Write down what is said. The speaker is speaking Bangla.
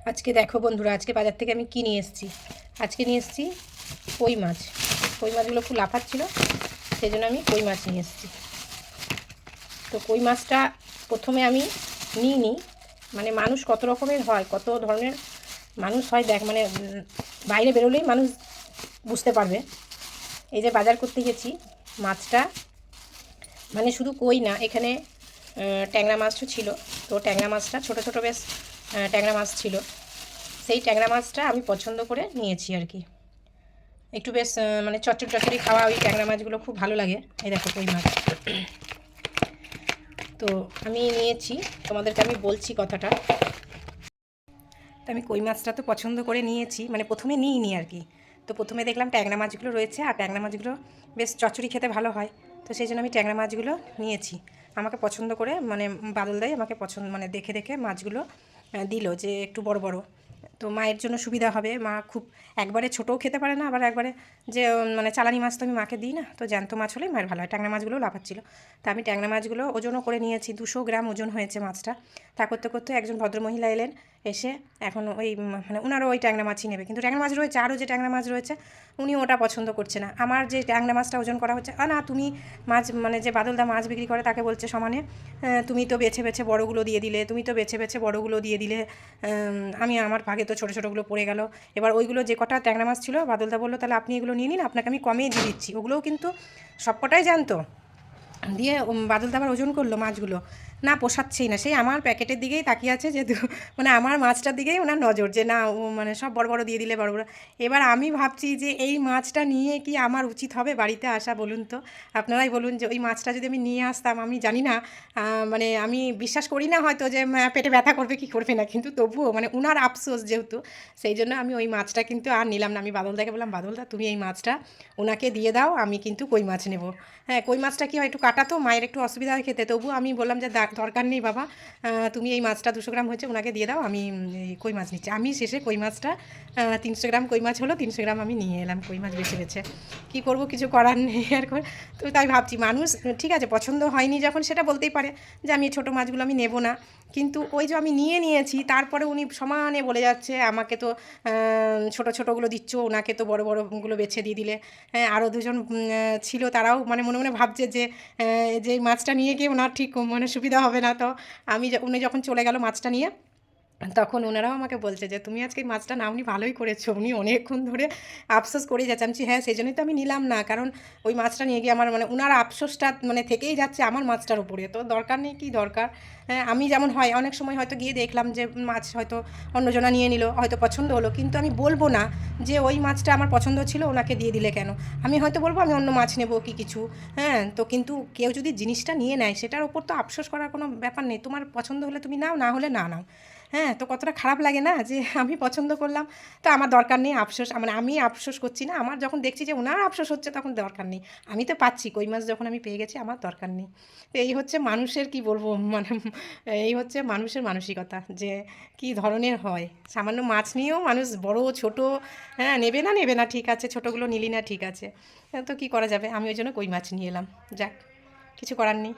আজকে দেখো বন্ধুরা, আজকে বাজার থেকে আমি কি নিয়ে এসেছি। আজকে নিয়ে এসেছি কই মাছ। কই মাছগুলো খুব লাফাচ্ছিল, সেই জন্য আমি কই মাছ নিয়ে এসেছি। তো কই মাছটা প্রথমে আমি নিইনি, মানে মানুষ কত রকমের হয়, কত ধরনের মানুষ হয় দেখ, মানে বাইরে বেরোলেই মানুষ বুঝতে পারবে। এই যে বাজার করতে গেছি, মাছটা মানে শুধু কই না, এখানে ট্যাংরা মাছও ছিল। তো ট্যাংরা মাছটা ছোট ছোট বেশ ট্যাংরা মাছ ছিল। সেই ট্যাংরা মাছটা আমি পছন্দ করে নিয়েছি আর কি। একটু বেশ মানে চচ্চড়ি চচ্চড়ি খাওয়া ওই ট্যাংরা মাছগুলো খুব ভালো লাগে। এই দেখো কই মাছ, তো আমি নিয়েছি, তোমাদেরকে আমি বলছি কথাটা। তো আমি কই মাছটা তো পছন্দ করে নিয়েছি, মানে প্রথমে নিইনি আর কি। তো প্রথমে দেখলাম ট্যাংরা মাছগুলো রয়েছে, আর ট্যাংরা মাছগুলো বেশ চচ্চড়ি খেতে ভালো হয়। তো সেই জন্য আমি ট্যাংরা মাছগুলো নিয়েছি। আমাকে পছন্দ করে, মানে বাদলদাই আমাকে পছন্দ, মানে দেখে দেখে মাছগুলো দিল যে একটু বড় বড়, তো মায়ের জন্য সুবিধা হবে। মা খুব একবারে ছোটও খেতে পারে না, আবার একবারে যে মানে চালানি মাছ তো আমি মাকে দিই না, তো জ্যান্ত মাছ হলেই মায়ের ভালো হয়। ট্যাংরা মাছগুলো লাফাচ্ছিল, তা আমি ট্যাংরা মাছগুলো ওজনও করে নিয়েছি। 200 গ্রাম ওজন হয়েছে মাছটা। তা করতে করতে একজন ভদ্রমহিলা এলেন, এসে এখন ওই মানে ওনারও ওই ট্যাংরা মাছই নেবে, কিন্তু ট্যাংরা মাছ রয়েছে, আরও যে ট্যাংরা মাছ রয়েছে উনি ওটা পছন্দ করছে না। আমার যে ট্যাংরা মাছটা ওজন করা হচ্ছে, না তুমি মাছ, মানে যে বাদলদা মাছ বিক্রি করে তাকে বলছে সমানে, তুমি তো বেছে বেছে বড়গুলো দিয়ে দিলে, তুমি তো বেছে বেছে বড়গুলো দিয়ে দিলে, আমি আমার ভাগে তো ছোটো ছোটোগুলো পড়ে গেল। এবার ওইগুলো যে কটা ট্যাংরা মাছ ছিল, বাদলদা বললো তাহলে আপনি এগুলো নিয়ে নিন, আপনাকে আমি কমেই দিয়ে দিচ্ছি। ওগুলোও কিন্তু সব কটাই জানতো। দিয়ে বাদলদা আবার ওজন করলো মাছগুলো, না পোষাচ্ছেই না, সেই আমার প্যাকেটের দিকেই তাকিয়ে আছে, যে মানে আমার মাছটার দিকেই ওনার নজর, যে না ও মানে সব বড় বড় দিয়ে দিলে বড় বড়। এবার আমি ভাবছি যে এই মাছটা নিয়ে কি আমার উচিত হবে বাড়িতে আসা, বলুন তো? আপনারাই বলুন, যে ওই মাছটা যদি আমি নিয়ে আসতাম, আমি জানি না, মানে আমি বিশ্বাস করি না হয়তো যে পেটে ব্যথা করবে কি করবে না, কিন্তু তবুও মানে উনার আফসোস যেহেতু, সেই জন্য আমি ওই মাছটা কিন্তু আর নিলাম না। আমি বাদলদাকে বললাম, বাদলদা তুমি এই মাছটা ওনাকে দিয়ে দাও, আমি কিন্তু কই মাছ নেব। হ্যাঁ, কই মাছটা কি হয় একটু কাটা, তো মায়ের একটু অসুবিধা হয় খেতে, তবু আমি বললাম যে দরকার নেই বাবা, তুমি এই মাছটা 200 গ্রাম হয়েছে ওনাকে দিয়ে দাও, আমি এই কই মাছ নিচ্ছি। আমি শেষে কই মাছটা 300 গ্রাম কই মাছ হলো, 300 গ্রাম আমি নিয়ে এলাম কই মাছ বেছে বেছে। কী করবো, কিছু করার নেই আর তো তাই ভাবছি, মানুষ ঠিক আছে পছন্দ হয়নি যখন, সেটা বলতেই পারে যে আমি এই ছোটো মাছগুলো আমি নেব না, কিন্তু ওই যে আমি নিয়ে নিয়েছি, তারপরে উনি সমানে বলে যাচ্ছে আমাকে তো ছোটো ছোটোগুলো দিচ্ছ, ওনাকে তো বড় বড়গুলো বেছে দিয়ে দিলে। হ্যাঁ, আরও দুজন ছিল, তারাও মানে মনে মনে ভাবছে যে যে মাছটা নিয়ে গিয়ে ওনার ঠিক মানে সুবিধা হবে না। তো উনি যখন চলে গেল মাছটা নিয়ে, তখন ওনারাও আমাকে বলছে যে তুমি আজকে এই মাছটা নাওনি, ভালোই করেছো। উনি অনেকক্ষণ ধরে আফসোস করেই যাচ্ছে। আমি বলছি হ্যাঁ, সেই জন্যই তো আমি নিলাম না, কারণ ওই মাছটা নিয়ে গিয়ে আমার মানে ওনার আফসোসটা মানে থেকেই যাচ্ছে আমার মাছটার উপরে। তো দরকার নেই, কি দরকার? হ্যাঁ, আমি যেমন হয় অনেক সময় হয়তো গিয়ে দেখলাম যে মাছ হয়তো অন্যজনা নিয়ে নিল, হয়তো পছন্দ হলো, কিন্তু আমি বলবো না যে ওই মাছটা আমার পছন্দ ছিল ওনাকে দিয়ে দিলে কেন। আমি হয়তো বলবো আমি অন্য মাছ নেবো কি কিছু। হ্যাঁ, তো কিন্তু কেউ যদি জিনিসটা নিয়ে নেয়, সেটার ওপর তো আফসোস করার কোনো ব্যাপার নেই। তোমার পছন্দ হলে তুমি নাও, না হলে না নাও। হ্যাঁ, তো কতটা খারাপ লাগে না, যে আমি পছন্দ করলাম, তো আমার দরকার নেই আফসোস, মানে আমি আফসোস করছি না, আমার যখন দেখছি যে ওনার আফসোস হচ্ছে তখন দরকার নেই। আমি তো পাচ্ছি কই মাছ, যখন আমি পেয়ে গেছি আমার দরকার নেই। তো এই হচ্ছে মানুষের, কি বলবো, মানে এই হচ্ছে মানুষের মানসিকতা, যে কি ধরনের হয়। সামান্য মাছ নিয়েও মানুষ বড় ছোট, হ্যাঁ নেবে না নেবে না ঠিক আছে, ছোটোগুলো নিলি না ঠিক আছে, তো কি করা যাবে। আমি ওই জন্য কই মাছ নিয়ে এলাম, যাক, কিছু করার নেই।